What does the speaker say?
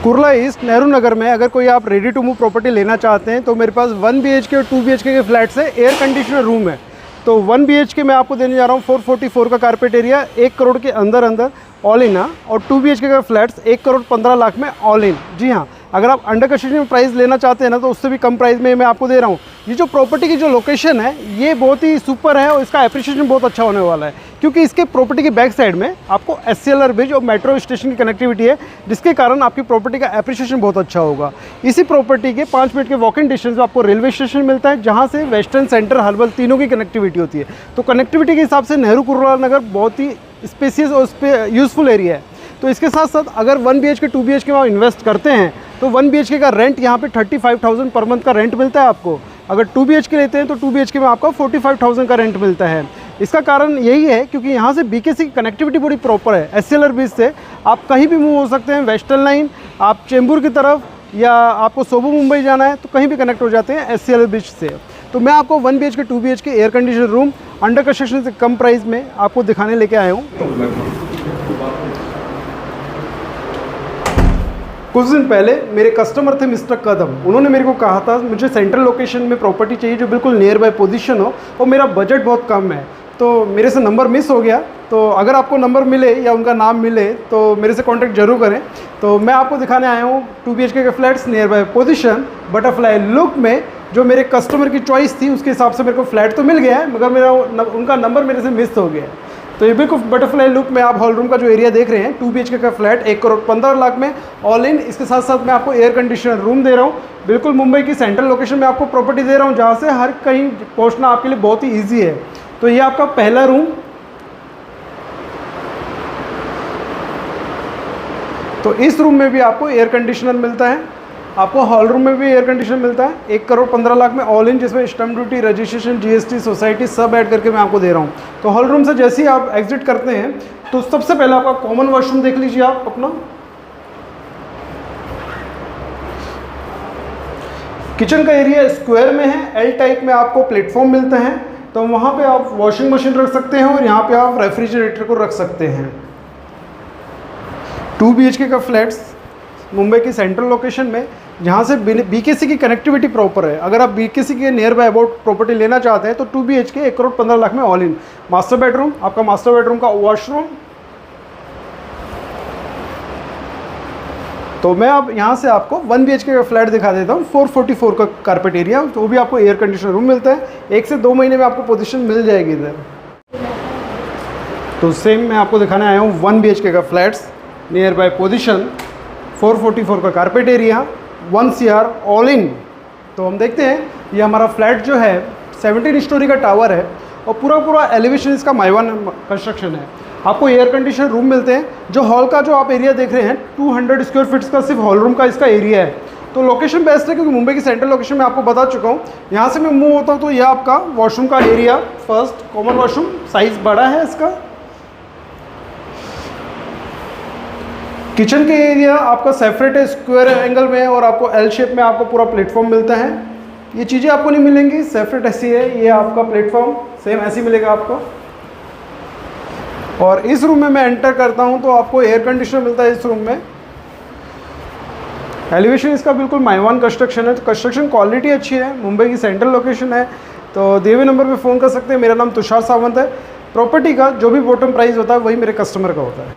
Kurla east Nehru Nagar में अगर कोई आप रेडी टू मूव प्रॉपर्टी लेना चाहते हैं तो मेरे पास 1 BHK और 2 BHK के फ्लैट्स है, एयर कंडीशनर रूम है। तो 1 BHK मैं आपको देने जा रहा हूँ 444 का कारपेट एरिया, 1 करोड़ के अंदर ऑल इन। और 2 BHK का फ्लैट्स 1 करोड़ 15 लाख में ऑल इन। जी हाँ, अगर आप अंडर कंस्ट्रक्शन प्राइस लेना चाहते हैं ना तो उससे भी कम प्राइस में मैं आपको दे रहा हूँ। ये जो प्रॉपर्टी की जो लोकेशन है ये बहुत ही सुपर है और इसका एप्रिशिएशन बहुत अच्छा होने वाला है, क्योंकि इसके प्रॉपर्टी के बैक साइड में आपको SCLR ब्रिज और मेट्रो स्टेशन की कनेक्टिविटी है, जिसके कारण आपकी प्रॉपर्टी का एप्रिशिएशन बहुत अच्छा होगा। इसी प्रॉपर्टी के 5 मिनट के वॉकिंग डिस्टेंस में आपको रेलवे स्टेशन मिलता है, जहाँ से वेस्टर्न, सेंटर, हर्बल तीनों की कनेक्टिविटी होती है। तो कनेक्टिविटी के हिसाब से नेहरू कुर्ला नगर बहुत ही स्पेसियस और यूज़फुल एरिया है। तो इसके साथ साथ अगर 1 BHK 2 BHK में आप इन्वेस्ट करते हैं तो 1 BHK का रेंट यहाँ पे 35,000 पर मंथ का रेंट मिलता है आपको। अगर 2 BHK लेते हैं तो 2 BHK में आपको 45,000 का रेंट मिलता है। इसका कारण यही है क्योंकि यहाँ से BKC की कनेक्टिविटी बड़ी प्रॉपर है। SCLR ब्रिज से आप कहीं भी मूव हो सकते हैं, वेस्टर्न लाइन, आप चेंबूर की तरफ या आपको सोबो मुंबई जाना है तो कहीं भी कनेक्ट हो जाते हैं SCLR ब्रिज से। तो मैं आपको 1 BHK 2 BHK air conditioner room under construction से कम प्राइस में आपको दिखाने लेके आया हूँ। कुछ दिन पहले मेरे कस्टमर थे मिस्टर कदम, उन्होंने मेरे को कहा था मुझे सेंट्रल लोकेशन में प्रॉपर्टी चाहिए जो बिल्कुल नियर बाय पोजीशन हो और मेरा बजट बहुत कम है। तो मेरे से नंबर मिस हो गया। तो अगर आपको नंबर मिले या उनका नाम मिले तो मेरे से कांटेक्ट जरूर करें। तो मैं आपको दिखाने आया हूँ 2 BHK के flats near by position, butterfly look में। जो मेरे कस्टमर की चॉइस थी उसके हिसाब से मेरे को फ्लैट तो मिल गया है, मगर उनका नंबर मेरे से मिस हो गया है। तो ये बिल्कुल बटरफ्लाई लुक में आप हॉल रूम का जो एरिया देख रहे हैं, 2 BHK का फ्लैट 1 करोड़ 15 लाख में ऑल इन। इसके साथ साथ मैं आपको एयर कंडीशनर रूम दे रहा हूँ। बिल्कुल मुंबई की सेंट्रल लोकेशन में आपको प्रॉपर्टी दे रहा हूँ, जहाँ से हर कहीं पहुँचना आपके लिए बहुत ही ईजी है। तो ये आपका पहला रूम। तो इस रूम में भी आपको एयर कंडीशनर मिलता है, आपको हॉल रूम में भी एयर कंडीशनर मिलता है 1 करोड़ 15 लाख में ऑल इन, जिसमें stamp duty, registration, GST, society सब ऐड करके मैं आपको दे रहा हूँ। तो हॉल रूम से जैसे ही आप एग्जिट करते हैं तो सबसे पहले आपका कॉमन वॉशरूम देख लीजिए आप अपना। किचन का एरिया स्क्वायर में है, L टाइप में आपको प्लेटफॉर्म मिलते हैं, तो वहाँ पे आप वॉशिंग मशीन रख सकते हैं और यहाँ पे आप रेफ्रिजरेटर को रख सकते हैं। 2 BHK का फ्लैट्स मुंबई की सेंट्रल लोकेशन में, जहाँ से BKC की कनेक्टिविटी प्रॉपर है। अगर आप BKC के नियर बाय अबाउट प्रॉपर्टी लेना चाहते हैं तो 2 BHK 1 करोड़ 15 लाख में ऑल इन। मास्टर बेडरूम, आपका मास्टर बेडरूम का वॉशरूम। तो मैं अब यहाँ से आपको 1 BHK का फ्लैट दिखा देता हूँ, 444 का कारपेट एरिया। तो वो भी आपको एयर कंडीशनर रूम मिलता है, 1 से 2 महीने में आपको पोजीशन मिल जाएगी इधर। तो सेम मैं आपको दिखाने आया हूँ 1 BHK का फ्लैट्स नियर बाय पोजीशन, 444 का carpet area, 1 CR all in. तो हम देखते हैं ये हमारा फ्लैट जो है 17 स्टोरी का टावर है और पूरा एलिवेशन इसका माइवान कंस्ट्रक्शन है। आपको एयर कंडीशनर रूम मिलते हैं। जो हॉल का जो आप एरिया देख रहे हैं 200 स्क्वायर फीट्स का सिर्फ हॉल रूम का इसका एरिया है। तो लोकेशन बेस्ट है क्योंकि मुंबई की सेंट्रल लोकेशन में आपको बता चुका हूँ। यहाँ से मैं मूव होता हूँ तो यह आपका वॉशरूम का area, first common washroom, size बड़ा है इसका। किचन के एरिया आपका सेपरेट है स्क्वायर एंगल में और आपको L शेप में आपको पूरा प्लेटफॉर्म मिलता है। ये चीज़ें आपको नहीं मिलेंगी, सेपरेट ऐसी है। ये आपका प्लेटफॉर्म सेम ऐसे ही मिलेगा आपको। और इस रूम में मैं एंटर करता हूं तो आपको एयर कंडीशनर मिलता है इस रूम में। एलिवेशन इसका बिल्कुल माइवान कंस्ट्रक्शन है। तो कंस्ट्रक्शन क्वालिटी अच्छी है, मुंबई की सेंट्रल लोकेशन है। तो दिए हुए नंबर पे फ़ोन कर सकते हैं। मेरा नाम तुषार सावंत है। प्रॉपर्टी का जो भी बॉटम प्राइस होता है वही मेरे कस्टमर का होता है।